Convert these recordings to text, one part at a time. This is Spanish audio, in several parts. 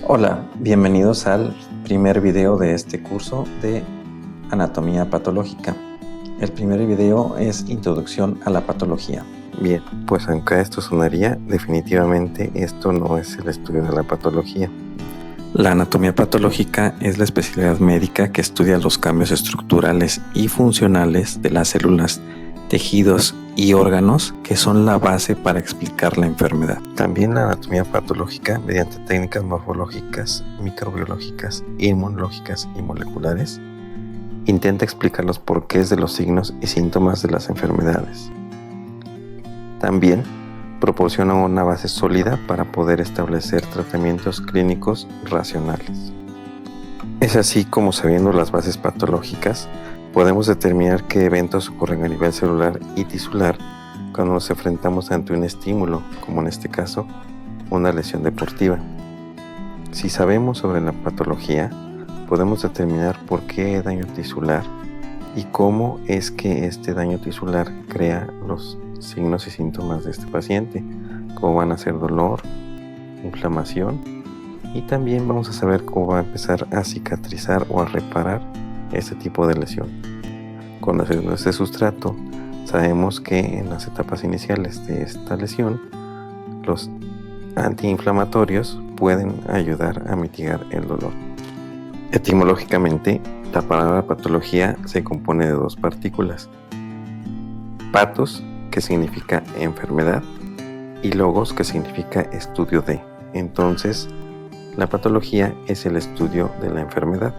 Hola, bienvenidos al primer video de este curso de anatomía patológica. El primer video es Introducción a la patología. Bien, pues aunque esto sonaría, definitivamente esto no es el estudio de la patología. La anatomía patológica es la especialidad médica que estudia los cambios estructurales y funcionales de las células, tejidos y órganos que son la base para explicar la enfermedad. También la anatomía patológica, mediante técnicas morfológicas, microbiológicas, inmunológicas y moleculares, intenta explicar los porqués de los signos y síntomas de las enfermedades. También proporciona una base sólida para poder establecer tratamientos clínicos racionales. Es así como, sabiendo las bases patológicas, podemos determinar qué eventos ocurren a nivel celular y tisular cuando nos enfrentamos ante un estímulo, como en este caso, una lesión deportiva. Si sabemos sobre la patología, podemos determinar por qué daño tisular y cómo es que este daño tisular crea los signos y síntomas de este paciente, como van a ser dolor, inflamación, y también vamos a saber cómo va a empezar a cicatrizar o a reparar este tipo de lesión. Conociendo este sustrato, sabemos que en las etapas iniciales de esta lesión, los antiinflamatorios pueden ayudar a mitigar el dolor. Etimológicamente, la palabra patología se compone de dos partículas: patos, que significa enfermedad, y logos, que significa estudio de. Entonces, la patología es el estudio de la enfermedad.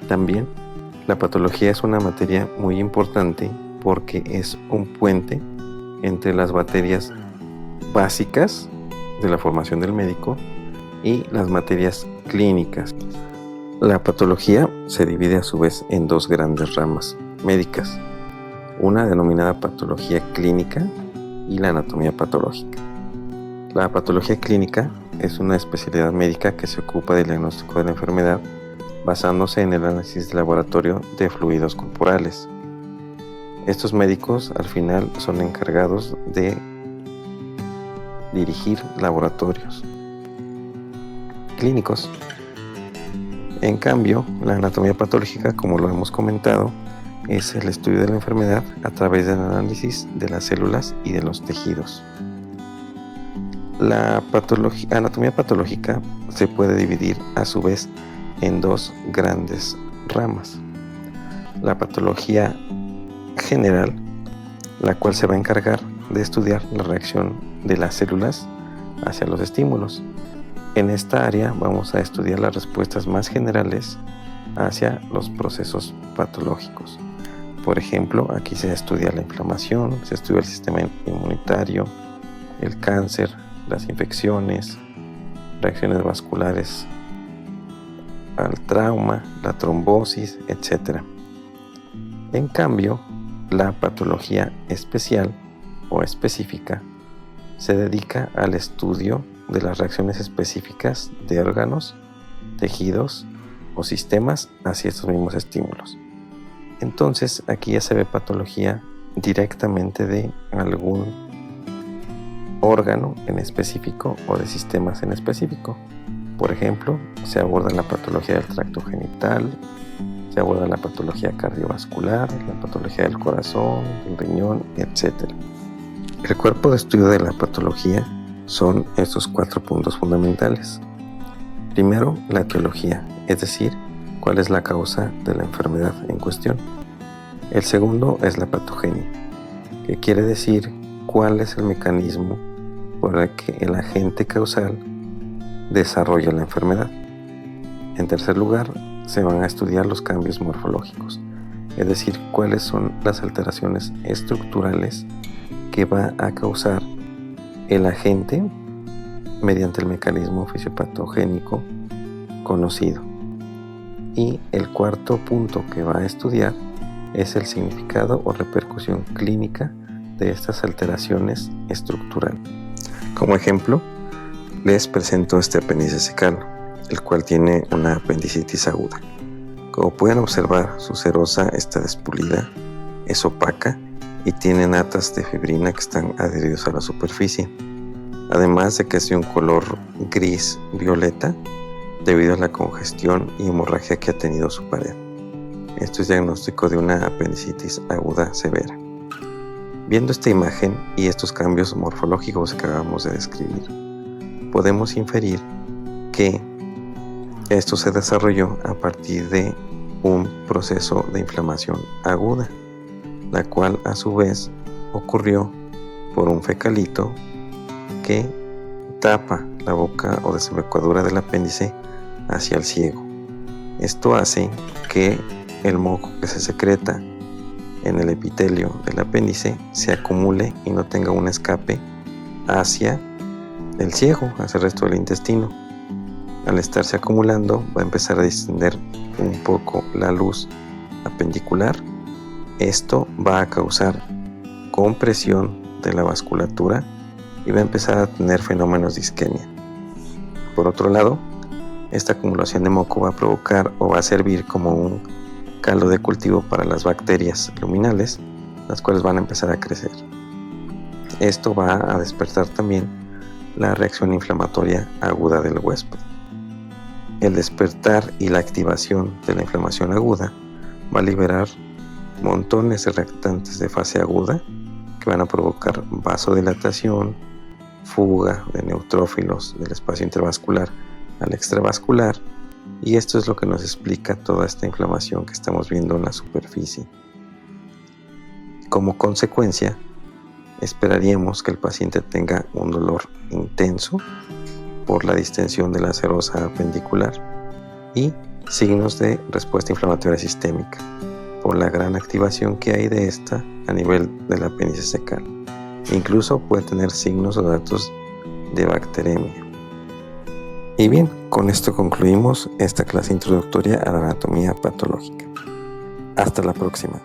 También, la patología es una materia muy importante porque es un puente entre las materias básicas de la formación del médico y las materias clínicas. La patología se divide a su vez en dos grandes ramas médicas, una denominada patología clínica y la anatomía patológica. La patología clínica es una especialidad médica que se ocupa del diagnóstico de la enfermedad basándose en el análisis de laboratorio de fluidos corporales. Estos médicos al final son encargados de dirigir laboratorios clínicos. En cambio, la anatomía patológica, como lo hemos comentado, es el estudio de la enfermedad a través del análisis de las células y de los tejidos. La anatomía patológica se puede dividir a su vez en dos grandes ramas: la patología general, la cual se va a encargar de estudiar la reacción de las células hacia los estímulos. En esta área vamos a estudiar las respuestas más generales hacia los procesos patológicos. Por ejemplo, aquí se estudia la inflamación, se estudia el sistema inmunitario, el cáncer, las infecciones, reacciones vasculares al trauma, la trombosis, etc. En cambio, la patología especial o específica se dedica al estudio de las reacciones específicas de órganos, tejidos o sistemas hacia estos mismos estímulos. Entonces, aquí ya se ve patología directamente de algún órgano en específico o de sistemas en específico. Por ejemplo, se aborda la patología del tracto genital, se aborda la patología cardiovascular, la patología del corazón, del riñón, etc. El cuerpo de estudio de la patología son estos 4 puntos fundamentales. Primero, la etiología, es decir, cuál es la causa de la enfermedad en cuestión. El segundo es la patogenia, que quiere decir cuál es el mecanismo por el que el agente causal desarrolla la enfermedad. En tercer lugar, se van a estudiar los cambios morfológicos, es decir, cuáles son las alteraciones estructurales que va a causar el agente mediante el mecanismo fisiopatogénico conocido. Y el cuarto punto que va a estudiar es el significado o repercusión clínica de estas alteraciones estructurales. Como ejemplo, les presento este apéndice secano, el cual tiene una apendicitis aguda. Como pueden observar, su serosa está despulida, es opaca y tiene natas de fibrina que están adheridos a la superficie. además de que es de un color gris violeta debido a la congestión y hemorragia que ha tenido su pared. Esto es diagnóstico de una apendicitis aguda severa. Viendo esta imagen y estos cambios morfológicos que acabamos de describir, podemos inferir que esto se desarrolló a partir de un proceso de inflamación aguda, la cual a su vez ocurrió por un fecalito que tapa la boca o desembocadura del apéndice hacia el ciego. Esto hace que el moco que se secreta en el epitelio del apéndice se acumule y no tenga un escape hacia el ciego, hacia el resto del intestino. Al estarse acumulando va a empezar a distender un poco la luz apendicular. Esto va a causar compresión de la vasculatura y va a empezar a tener fenómenos de isquemia. Por otro lado, esta acumulación de moco va a provocar o va a servir como un caldo de cultivo para las bacterias luminales, las cuales van a empezar a crecer. Esto va a despertar también la reacción inflamatoria aguda del huésped. El despertar y la activación de la inflamación aguda va a liberar montones de reactantes de fase aguda que van a provocar vasodilatación, fuga de neutrófilos del espacio intravascular al extravascular, y esto es lo que nos explica toda esta inflamación que estamos viendo en la superficie. Como consecuencia, esperaríamos que el paciente tenga un dolor intenso por la distensión de la serosa apendicular y signos de respuesta inflamatoria sistémica por la gran activación que hay de esta a nivel del apéndice secal. Incluso puede tener signos o datos de bacteremia. Y bien, con esto concluimos esta clase introductoria a la anatomía patológica. Hasta la próxima.